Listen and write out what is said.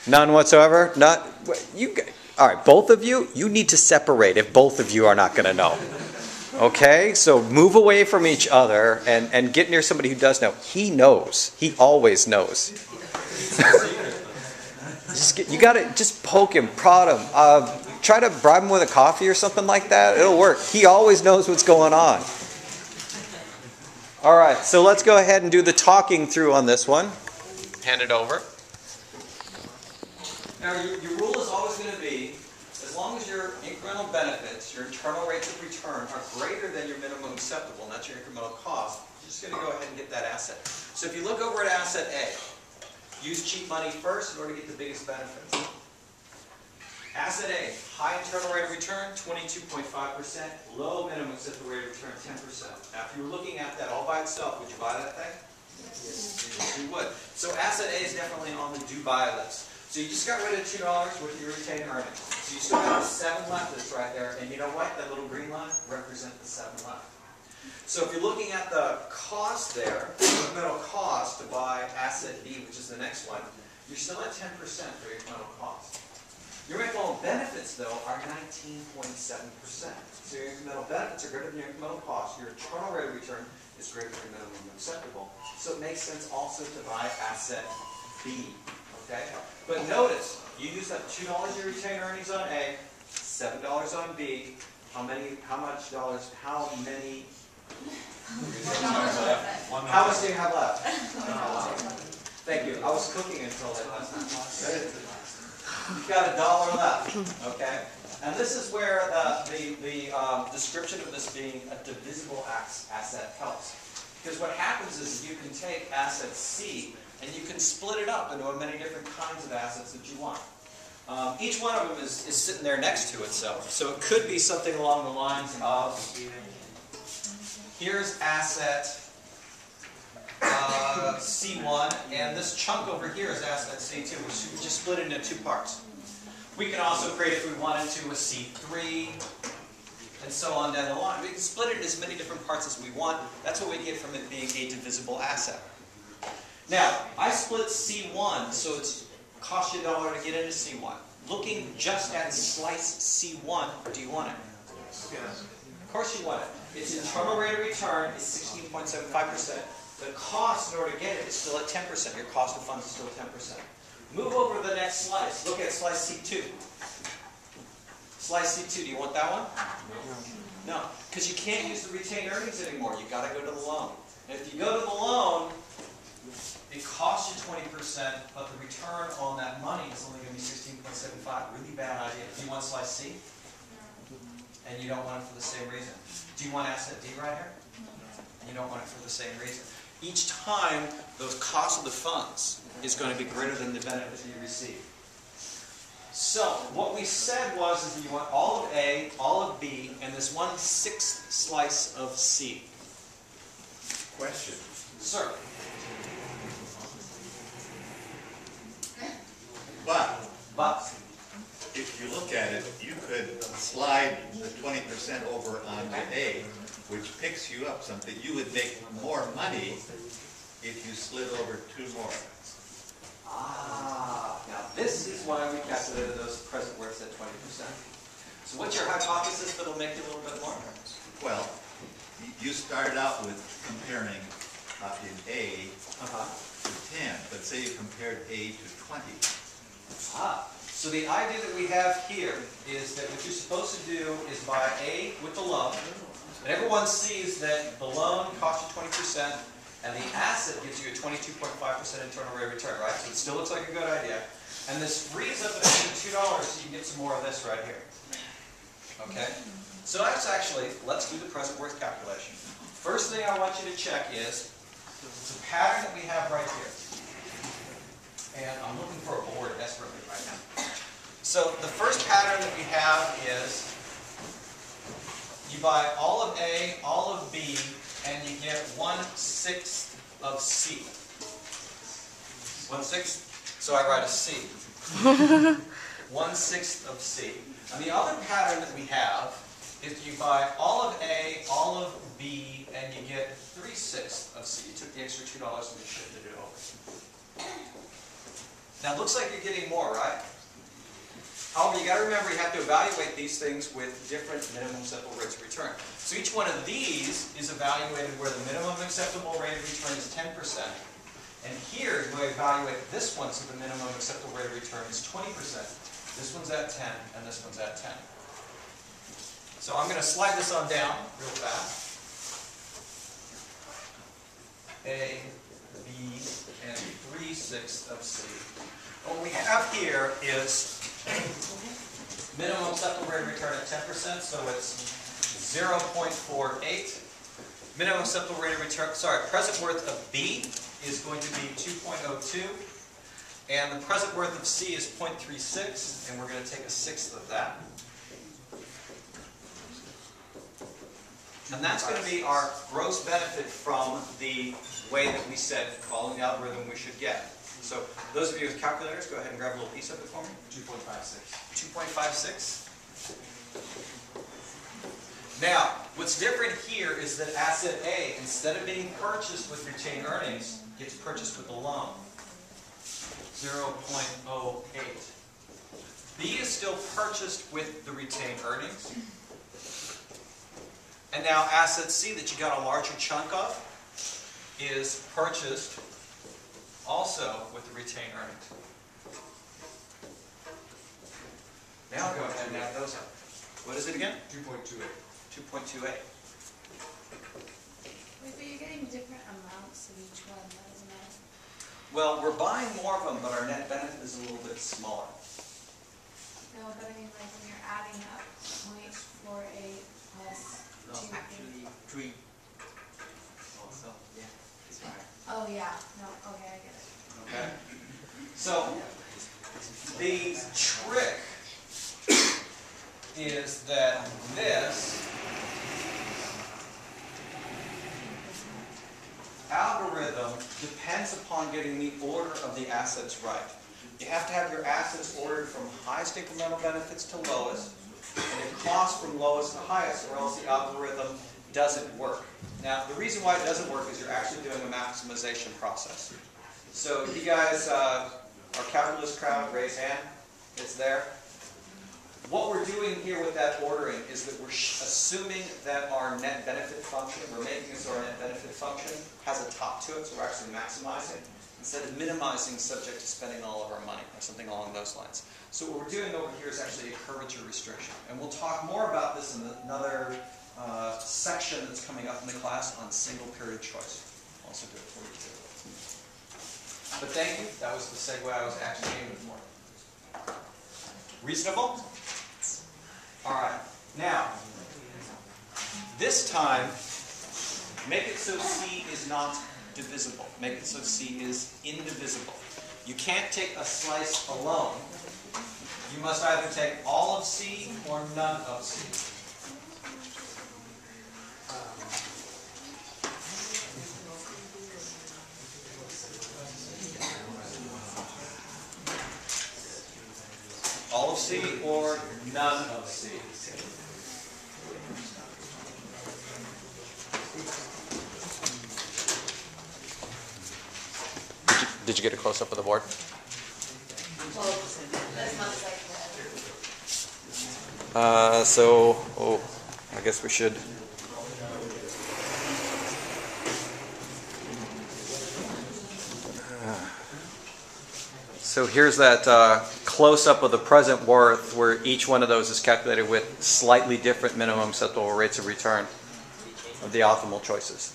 None whatsoever? Not you. All right, both of you, you need to separate if both of you are not going to know. Okay, so move away from each other and get near somebody who does know. He knows. He always knows. You got to just poke him, prod him. Try to bribe him with a coffee or something like that. It'll work. He always knows what's going on. All right, so let's go ahead and do the talking through on this one. Hand it over. Now, your rule is always going to be, as long as your incremental benefits, your internal rates of return, are greater than your minimum acceptable, and that's your incremental cost, you're just going to go ahead and get that asset. So if you look over at asset A, use cheap money first in order to get the biggest benefits. Asset A, high internal rate of return, 22.5%, low minimum acceptable rate of return, 10%. Now, if you were looking at that all by itself, would you buy that thing? Yes. You would. So asset A is definitely on the do buy list. So you just got rid of $2 worth of your retained earnings. So you still have 7 left that's right there. And you know what? That little green line represents the 7 left. So if you're looking at the cost there, the incremental cost to buy asset B, which is the next one, you're still at 10% for your incremental cost. Your incremental benefits, though, are 19.7%. So your incremental benefits are greater than your incremental cost. Your internal rate of return is greater than your minimum acceptable. So it makes sense also to buy asset B. Okay? But notice, you use up $2 of your retained earnings on A, $7 on B. How much do you have left? Thank you. I was cooking until last night. You've got $1 left. Okay? And this is where the description of this being a divisible asset helps. Because what happens is you can take asset C and you can split it up into many different kinds of assets that you want. Each one of them is sitting there next to itself. So it could be something along the lines of, here's asset C1, and this chunk over here is asset C2, which we just split into 2 parts. We can also create, if we wanted to, a C3, and so on down the line. We can split it in as many different parts as we want. That's what we get from it being a divisible asset. Now, I split C1, so it's cost you $1 to get into C1. Looking just at slice C1, do you want it? Yes. Of course you want it. Its internal rate of return is 16.75%. The cost in order to get it is still at 10%. Your cost of funds is still 10%. Move over to the next slice. Look at slice C2. Slice C2, do you want that one? No, because you can't use the retained earnings anymore. You've got to go to the loan. And if you go to the loan, it costs you 20%, but the return on that money is only going to be 16.75. Really bad idea. Do you want slice C? And you don't want it for the same reason. Do you want asset D right here? And you don't want it for the same reason. Each time, the cost of the funds is going to be greater than the benefit that you receive. So, what we said was that you want all of A, all of B, and this 1/6 slice of C. Question. Sir. But if you look at it, you could slide the 20% over onto A, which picks you up something. You would make more money if you slid over 2 more. Now this is why we calculated those present worths at 20%. So what's your hypothesis that'll make you a little bit more? Well, you started out with comparing in A to 10, but say you compared A to 20. So the idea that we have here is that what you're supposed to do is buy A with the loan. And everyone sees that the loan costs you 20%, and the asset gives you a 22.5% internal rate of return, right? So it still looks like a good idea. And this frees up an extra $2 so you can get some more of this right here. Okay? So that's actually, let's do the present worth calculation. First thing I want you to check is the pattern that we have right here. And I'm looking for a board desperately right now. So the first pattern that we have is you buy all of A, all of B, and you get 1/6 of C. 1/6? So I write a C. 1/6 of C. And the other pattern that we have is you buy all of A, all of B, and you get 3/6 of C. You took the extra $2 and you shifted it over. Now it looks like you're getting more, right? However, you got to remember you have to evaluate these things with different minimum acceptable rates of return. So each one of these is evaluated where the minimum acceptable rate of return is 10%. And here we evaluate this one, so the minimum acceptable rate of return is 20%. This one's at 10, and this one's at 10. So I'm going to slide this on down real fast. A, B, and 3/6 of C. What we have here is minimum acceptable rate of return at 10%, so it's 0.48. Minimum acceptable rate of return, present worth of B is going to be 2.02. And the present worth of C is 0.36, and we're going to take a sixth of that. And that's going to be our gross benefit from the way that we said, following the algorithm, we should get. So those of you with calculators, go ahead and grab a little piece of it for me. 2.56. 2.56. Now, what's different here is that asset A, instead of being purchased with retained earnings, gets purchased with a loan. 0.08. B is still purchased with the retained earnings. And now asset C that you got a larger chunk of is purchased also with the retained earnings. Now go ahead and add those up. What is it again? 2.28. 2.28. Wait, but you're getting different amounts of each one, isn't it? Well, we're buying more of them, but our net benefit is a little bit smaller. No, but I mean, like when you're adding up 0.48 plus No, 2. actually 3. Also, yeah, it's fine. Oh yeah, no, okay, I get it. Okay? So, the trick is that this algorithm depends upon getting the order of the assets right. You have to have your assets ordered from highest incremental benefits to lowest, and it costs from lowest to highest, or else the algorithm doesn't work. Now, the reason why it doesn't work is you're actually doing a maximization process. So, you guys, our calculus crowd, raise hand. It's there. What we're doing here with that ordering is that we're assuming that our net benefit function, we're making it so our net benefit function has a top to it, so we're actually maximizing, instead of minimizing subject to spending all of our money, or something along those lines. So what we're doing over here is actually a curvature restriction. And we'll talk more about this in another section that's coming up in the class on single period choice. I'll also do it for you too. But thank you, that was the segue I was actually aiming for. Reasonable? Alright, now, this time, make it so C is not divisible. Make it so C is indivisible. You can't take a slice alone. You must either take all of C or none of C. All of C or none of C. Did you get a close-up of the board? I guess we should. So here's that close-up of the present worth where each one of those is calculated with slightly different minimum acceptable rates of return of the optimal choices.